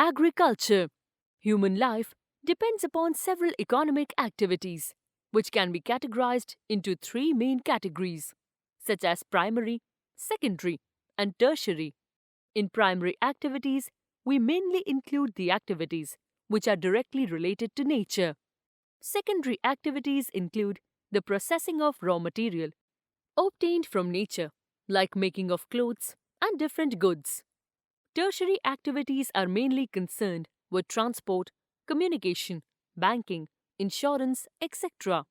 Agriculture. Human life depends upon several economic activities, which can be categorized into three main categories, such as primary, secondary, and tertiary. In primary activities, we mainly include the activities which are directly related to nature. Secondary activities include the processing of raw material obtained from nature, like making of clothes and different goods. Tertiary activities are mainly concerned with transport, communication, banking, insurance, etc.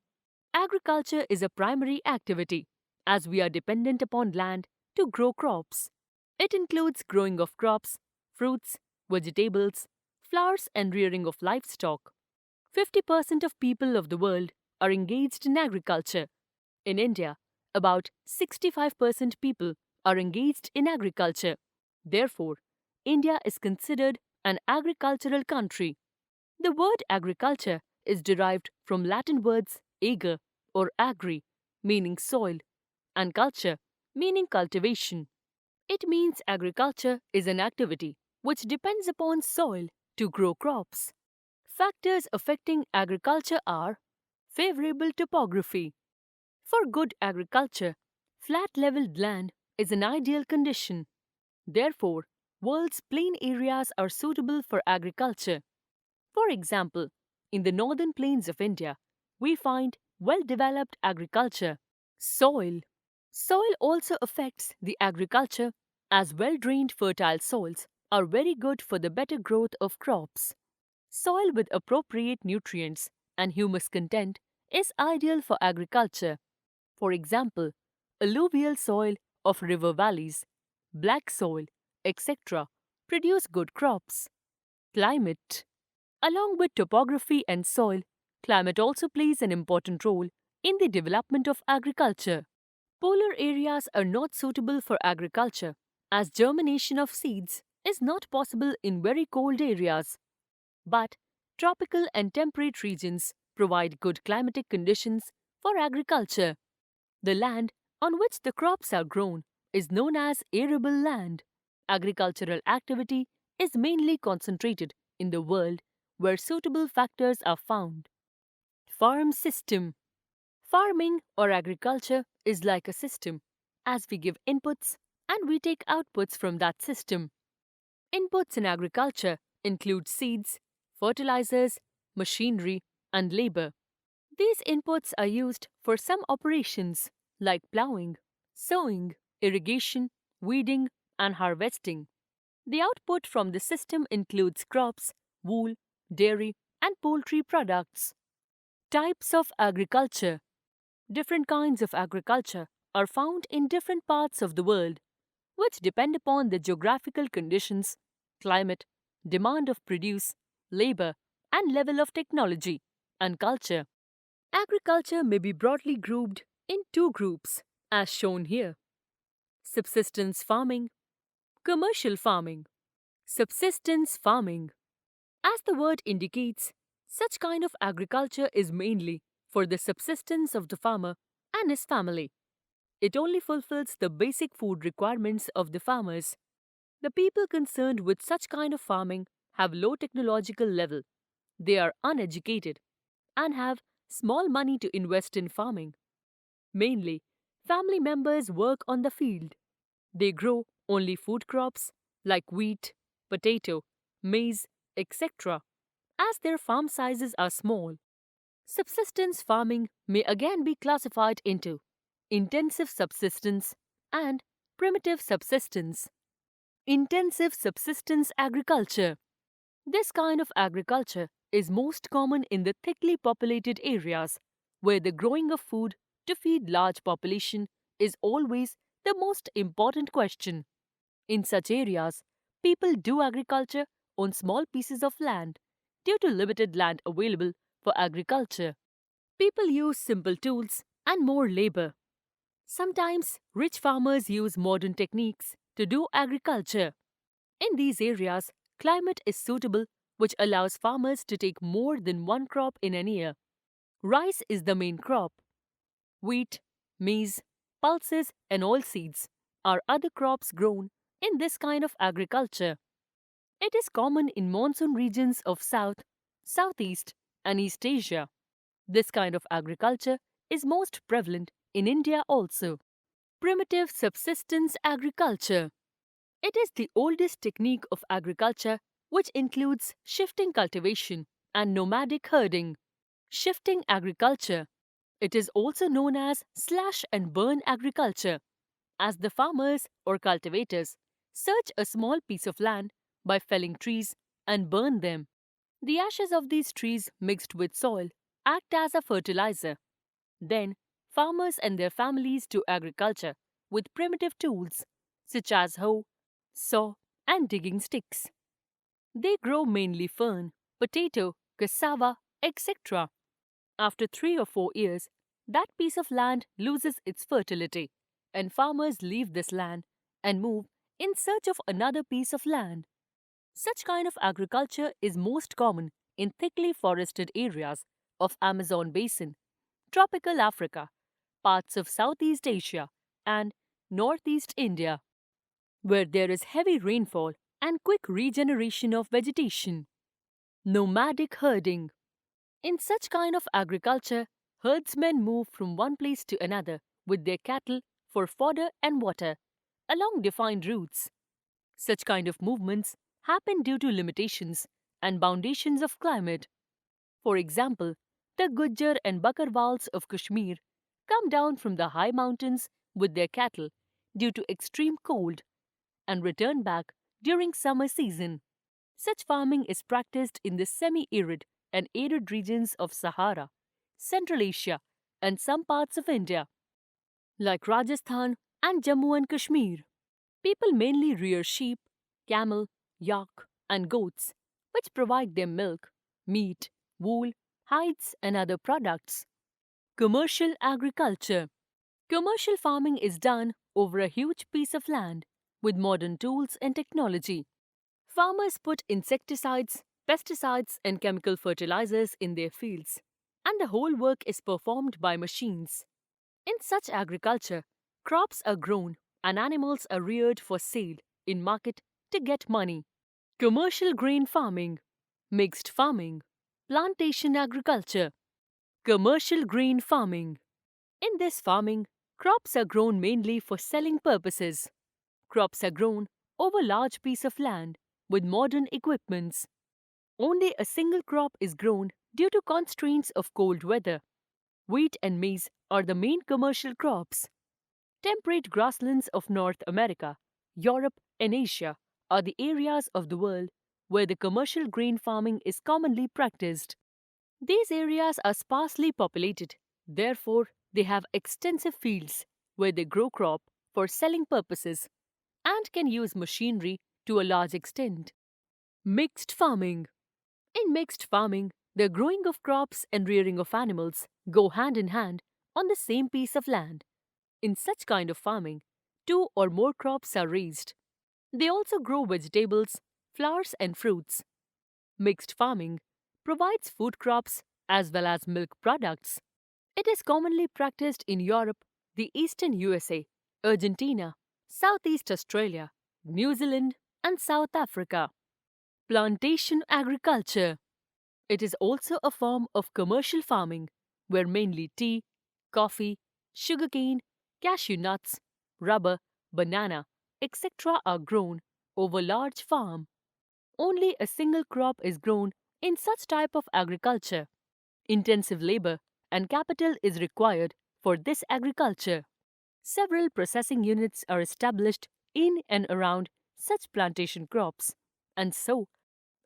Agriculture is a primary activity, as we are dependent upon land to grow crops. It includes growing of crops, fruits, vegetables, flowers, and rearing of livestock. 50% of people of the world are engaged in agriculture. In India, about 65% people are engaged in agriculture. Therefore, India is considered an agricultural country. The word agriculture is derived from Latin words ager or agri, meaning soil, and culture, meaning cultivation. It means agriculture is an activity which depends upon soil to grow crops. Factors affecting agriculture are favorable topography. For good agriculture, flat leveled land is an ideal condition. Therefore, world's plain areas are suitable for agriculture. For example, in the northern plains of India, we find well developed agriculture. Soil. Soil also affects the agriculture as well drained fertile soils are very good for the better growth of crops. Soil with appropriate nutrients and humus content is ideal for agriculture. For example, alluvial soil of river valleys, black soil, etc. produce good crops. Climate. Along with topography and soil, climate also plays an important role in the development of agriculture. Polar areas are not suitable for agriculture as germination of seeds is not possible in very cold areas. But tropical and temperate regions provide good climatic conditions for agriculture. The land on which the crops are grown is known as arable land. Agricultural activity is mainly concentrated in the world where suitable factors are found. Farm system. Farming or agriculture is like a system, as we give inputs and we take outputs from that system. Inputs in agriculture include seeds, fertilizers, machinery, and labor. These inputs are used for some operations like plowing, sowing, irrigation, weeding, and harvesting. The output from the system includes crops, wool, dairy, and poultry products. Types of agriculture. Different kinds of agriculture are found in different parts of the world, which depend upon the geographical conditions, climate, demand of produce, labor, and level of technology and culture. Agriculture may be broadly grouped in two groups, as shown here: subsistence farming, commercial farming. Subsistence farming. As the word indicates, such kind of agriculture is mainly for the subsistence of the farmer and his family. It only fulfills the basic food requirements of the farmers. The people concerned with such kind of farming have low technological level. They are uneducated and have small money to invest in farming. Mainly, family members work on the field. They grow only food crops like wheat, potato, maize, etc. as their farm sizes are small. Subsistence farming may again be classified into intensive subsistence and primitive subsistence. Intensive subsistence agriculture. This kind of agriculture is most common in the thickly populated areas where the growing of food to feed large population is always the most important question. In such areas, people do agriculture on small pieces of land due to limited land available for agriculture. People use simple tools and more labor. Sometimes rich farmers use modern techniques to do agriculture. In these areas, climate is suitable, which allows farmers to take more than one crop in an year. Rice is the main crop. Wheat, maize, pulses, and oilseeds are other crops grown in this kind of agriculture. It is common in monsoon regions of South, Southeast, and East Asia. This kind of agriculture is most prevalent in India also. Primitive subsistence agriculture. It is the oldest technique of agriculture which includes shifting cultivation and nomadic herding. Shifting agriculture. It is also known as slash and burn agriculture, as the farmers or cultivators search a small piece of land by felling trees and burn them. The ashes of these trees mixed with soil act as a fertilizer. Then, farmers and their families do agriculture with primitive tools such as hoe, saw, and digging sticks. They grow mainly fern, potato, cassava, etc. After 3 or 4 years, that piece of land loses its fertility, and farmers leave this land and move in search of another piece of land. Such kind of agriculture is most common in thickly forested areas of Amazon basin, tropical Africa, parts of Southeast Asia, and Northeast India, where there is heavy rainfall and quick regeneration of vegetation. Nomadic herding. In such kind of agriculture, herdsmen move from one place to another with their cattle for fodder and water along defined routes. Such kind of movements happen due to limitations and boundations of climate. For example, the Gujjar and Bakarwals of Kashmir come down from the high mountains with their cattle due to extreme cold and return back during summer season. Such farming is practiced in the semi-arid and arid regions of Sahara, Central Asia, and some parts of India, like Rajasthan and Jammu and Kashmir. People mainly rear sheep, camel, yak, and goats, which provide them milk, meat, wool, hides, and other products. Commercial agriculture. Commercial farming is done over a huge piece of land with modern tools and technology. Farmers put insecticides, pesticides, and chemical fertilizers in their fields, and the whole work is performed by machines. In such agriculture, crops are grown and animals are reared for sale in market to get money. Commercial grain farming, mixed farming, plantation agriculture, commercial grain farming. In this farming, crops are grown mainly for selling purposes. Crops are grown over large piece of land with modern equipments. Only a single crop is grown due to constraints of cold weather. Wheat and maize are the main commercial crops. Temperate grasslands of North America, Europe, and Asia are the areas of the world where the commercial grain farming is commonly practiced. These areas are sparsely populated, therefore, they have extensive fields where they grow crop for selling purposes and can use machinery to a large extent. Mixed farming. In mixed farming, the growing of crops and rearing of animals go hand in hand on the same piece of land. In such kind of farming, 2 or more crops are raised. They also grow vegetables, flowers, and fruits. Mixed farming provides food crops as well as milk products. It is commonly practiced in Europe, the eastern USA, Argentina, Southeast Australia, New Zealand, and South Africa. Plantation agriculture. It is also a form of commercial farming where mainly tea, coffee, sugarcane, cashew nuts, rubber, banana, etc. are grown over large farm. Only a single crop is grown in such type of agriculture. Intensive labor and capital is required for this agriculture. Several processing units are established in and around such plantation crops, and so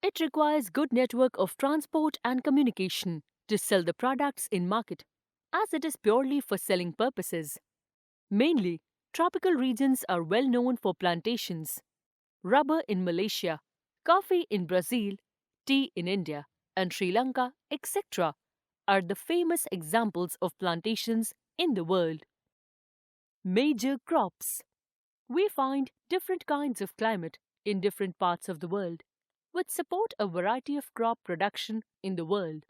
it requires good network of transport and communication to sell the products in market, as it is purely for selling purposes. Mainly, tropical regions are well known for plantations. Rubber in Malaysia, coffee in Brazil, tea in India, and Sri Lanka, etc. are the famous examples of plantations in the world. Major crops. We find different kinds of climate in different parts of the world, which support a variety of crop production in the world.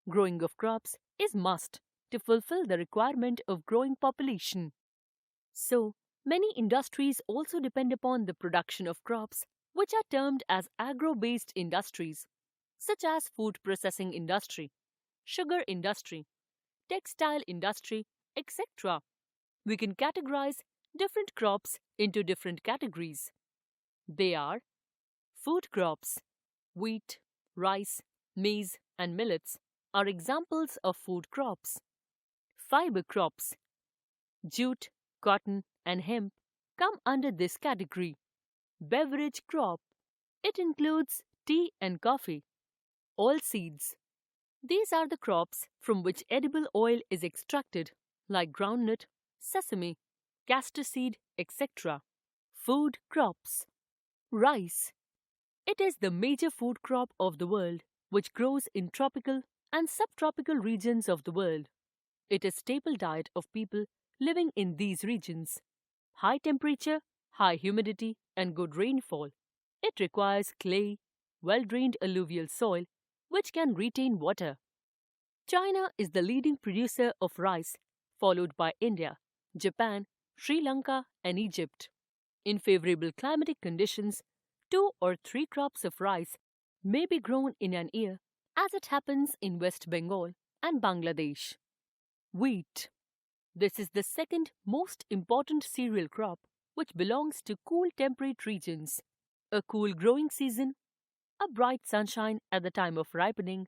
Growing of crops is must to fulfill the requirement of growing population. So, many industries also depend upon the production of crops which are termed as agro-based industries, such as food processing industry, sugar industry, textile industry, etc. We can categorize different crops into different categories. They are food crops. Wheat, rice, maize, and millets are examples of food crops. Fibre crops. Jute, cotton, and hemp come under this category. Beverage crop. It includes tea and coffee. Oilseeds. These are the crops from which edible oil is extracted, like groundnut, sesame, castor seed, etc. Food crops. Rice. It is the major food crop of the world, which grows in tropical and subtropical regions of the world. It is staple diet of people living in these regions. High temperature, high humidity, and good rainfall. It requires clay, well-drained alluvial soil, which can retain water. China is the leading producer of rice, followed by India, Japan, Sri Lanka, and Egypt. In favorable climatic conditions, 2 or 3 crops of rice may be grown in an year, as it happens in West Bengal and Bangladesh. Wheat. This is the second most important cereal crop, which belongs to cool temperate regions. A cool growing season, a bright sunshine at the time of ripening,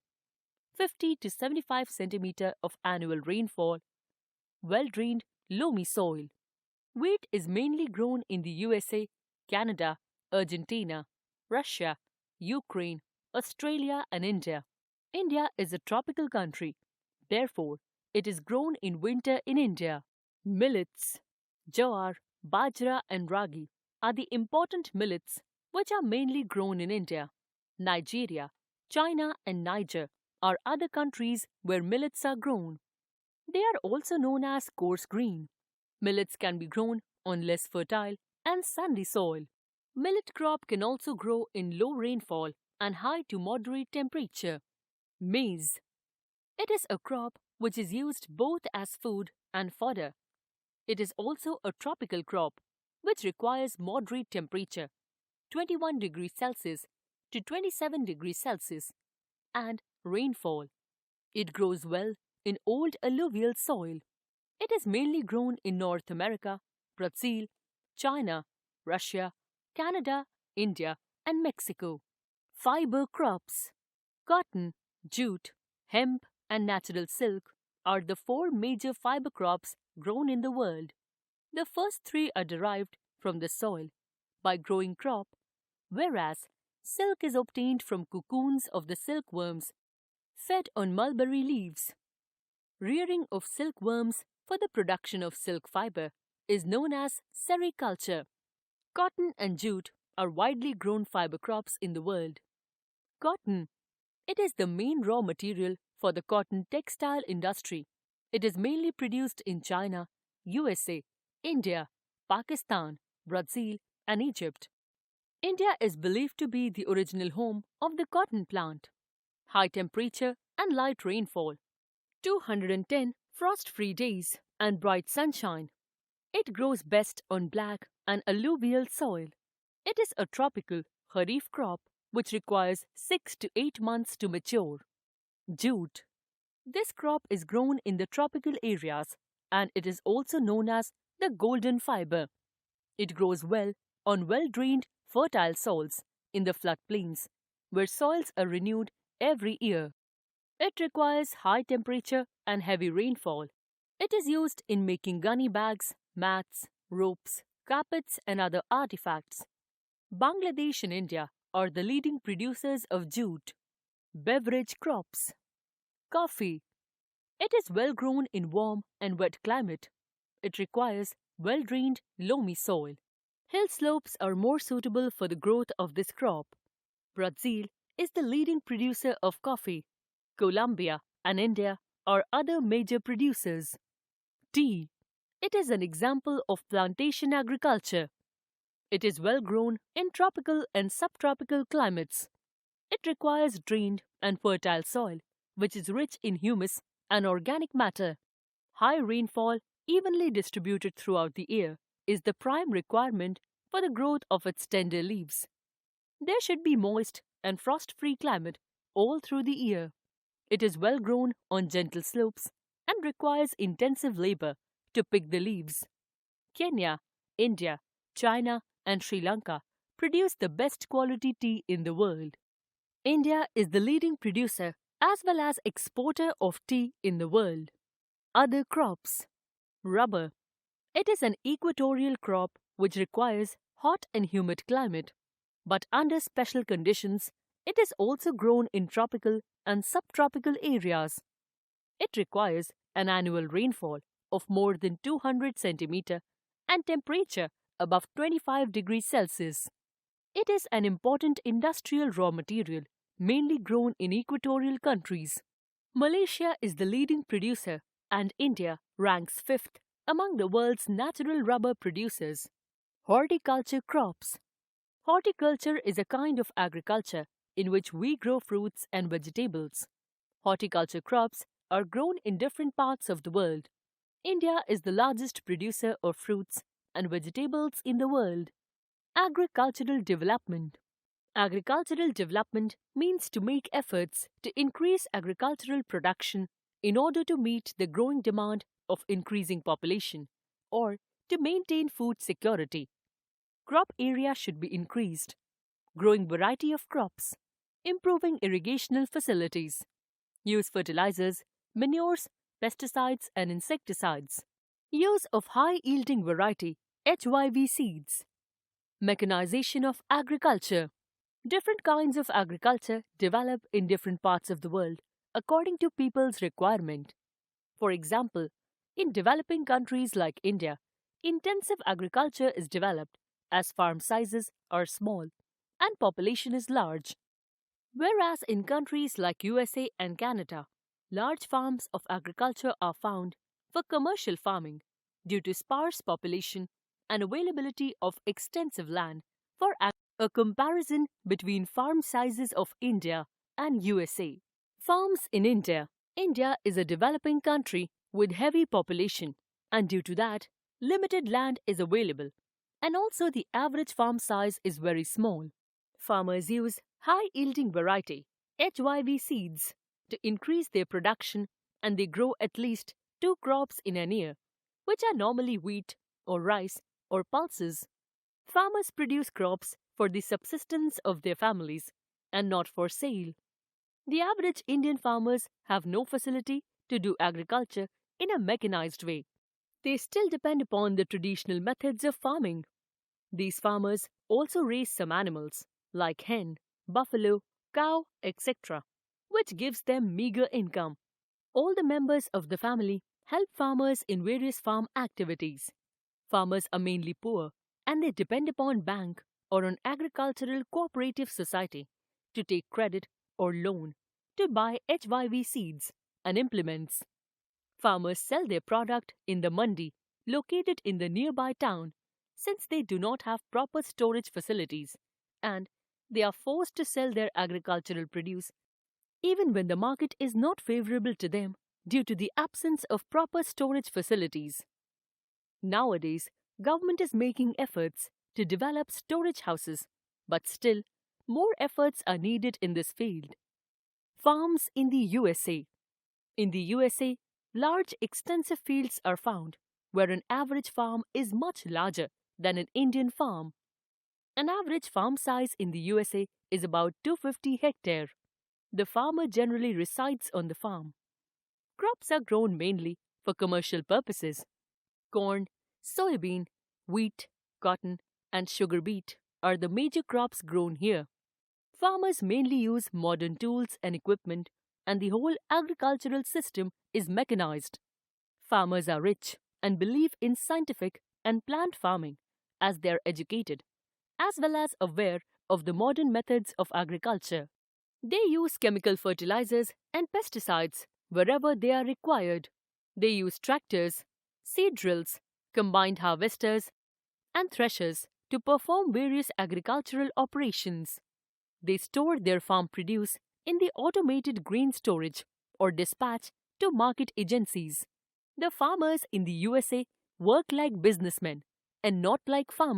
50 to 75 centimeter of annual rainfall, well-drained, loamy soil. Wheat is mainly grown in the USA, Canada, Argentina, Russia, Ukraine, Australia, and India. India is a tropical country. Therefore, it is grown in winter in India. Millets. Jowar, bajra, and ragi are the important millets which are mainly grown in India. Nigeria, China, and Niger are other countries where millets are grown. They are also known as coarse green. Millets can be grown on less fertile and sandy soil. Millet crop can also grow in low rainfall and high to moderate temperature. Maize. It is a crop which is used both as food and fodder. It is also a tropical crop which requires moderate temperature, 21 degrees Celsius to 27 degrees Celsius, and rainfall. It grows well in old alluvial soil. It is mainly grown in North America, Brazil, China, Russia, Canada, India, and Mexico. Fibre crops. Cotton, jute, hemp, and natural silk are the 4 major fibre crops grown in the world. The first 3 are derived from the soil by growing crop, whereas silk is obtained from cocoons of the silkworms fed on mulberry leaves. Rearing of silkworms for the production of silk fibre is known as sericulture. Cotton and jute are widely grown fibre crops in the world. Cotton. It is the main raw material for the cotton textile industry. It is mainly produced in China, USA, India, Pakistan, Brazil, and Egypt. India is believed to be the original home of the cotton plant. High temperature and light rainfall. 210 frost-free days and bright sunshine. It grows best on black and alluvial soil. It is a tropical kharif crop which requires 6 to 8 months to mature. Jute. This crop is grown in the tropical areas and it is also known as the golden fiber. It grows well on well-drained, fertile soils in the floodplains, where soils are renewed every year. It requires high temperature and heavy rainfall. It is used in making gunny bags, mats, ropes, carpets, and other artifacts. Bangladesh and India are the leading producers of jute. Beverage crops. Coffee. It is well grown in warm and wet climate. It requires well-drained, loamy soil. Hill slopes are more suitable for the growth of this crop. Brazil is the leading producer of coffee. Colombia and India are other major producers. Tea. It is an example of plantation agriculture. It is well grown in tropical and subtropical climates. It requires drained and fertile soil, which is rich in humus and organic matter. High rainfall, evenly distributed throughout the year, is the prime requirement for the growth of its tender leaves. There should be moist and frost-free climate all through the year. It is well grown on gentle slopes and requires intensive labor to pick the leaves. Kenya, India, China, and Sri Lanka produce the best quality tea in the world. India is the leading producer as well as exporter of tea in the world. Other crops. Rubber. It is an equatorial crop which requires hot and humid climate, but under special conditions, it is also grown in tropical and subtropical areas. It requires an annual rainfall of more than 200 centimeter and temperature above 25 degrees Celsius. It is an important industrial raw material mainly grown in equatorial countries. Malaysia is the leading producer and India ranks 5th among the world's natural rubber producers. Horticulture crops. Horticulture is a kind of agriculture in which we grow fruits and vegetables. Horticulture crops are grown in different parts of the world. India is the largest producer of fruits and vegetables in the world. Agricultural development. Agricultural development means to make efforts to increase agricultural production in order to meet the growing demand of increasing population or to maintain food security. Crop area should be increased. Growing variety of crops. Improving irrigational facilities. Use fertilizers, manures, pesticides and insecticides. Use of high-yielding variety HYV seeds. Mechanization of agriculture. Different kinds of agriculture develop in different parts of the world according to people's requirement. For example, in developing countries like India, intensive agriculture is developed as farm sizes are small and population is large. Whereas in countries like USA and Canada, large farms of agriculture are found for commercial farming due to sparse population and availability of extensive land for a comparison between farm sizes of India and USA. Farms in India. India is a developing country with heavy population and due to that, limited land is available and also the average farm size is very small. Farmers use high-yielding variety HYV seeds to increase their production and they grow at least 2 crops in an year, which are normally wheat or rice or pulses. Farmers produce crops for the subsistence of their families and not for sale. The average Indian farmers have no facility to do agriculture in a mechanized way. They still depend upon the traditional methods of farming. These farmers also raise some animals like hen, buffalo, cow, etc., which gives them meager income. All the members of the family help farmers in various farm activities. Farmers are mainly poor and they depend upon bank or an agricultural cooperative society to take credit or loan to buy HYV seeds and implements. Farmers sell their product in the mandi located in the nearby town since they do not have proper storage facilities and they are forced to sell their agricultural produce even when the market is not favorable to them due to the absence of proper storage facilities. Nowadays, government is making efforts to develop storage houses, but still, more efforts are needed in this field. Farms in the USA. In the USA, large extensive fields are found where an average farm is much larger than an Indian farm. An average farm size in the USA is about 250 hectares. The farmer generally resides on the farm. Crops are grown mainly for commercial purposes. Corn, soybean, wheat, cotton, and sugar beet are the major crops grown here. Farmers mainly use modern tools and equipment, and the whole agricultural system is mechanized. Farmers are rich and believe in scientific and plant farming as they are educated, as well as aware of the modern methods of agriculture. They use chemical fertilizers and pesticides wherever they are required. They use tractors, seed drills, combined harvesters, and threshers to perform various agricultural operations. They store their farm produce in the automated grain storage or dispatch to market agencies. The farmers in the USA work like businessmen and not like farmers.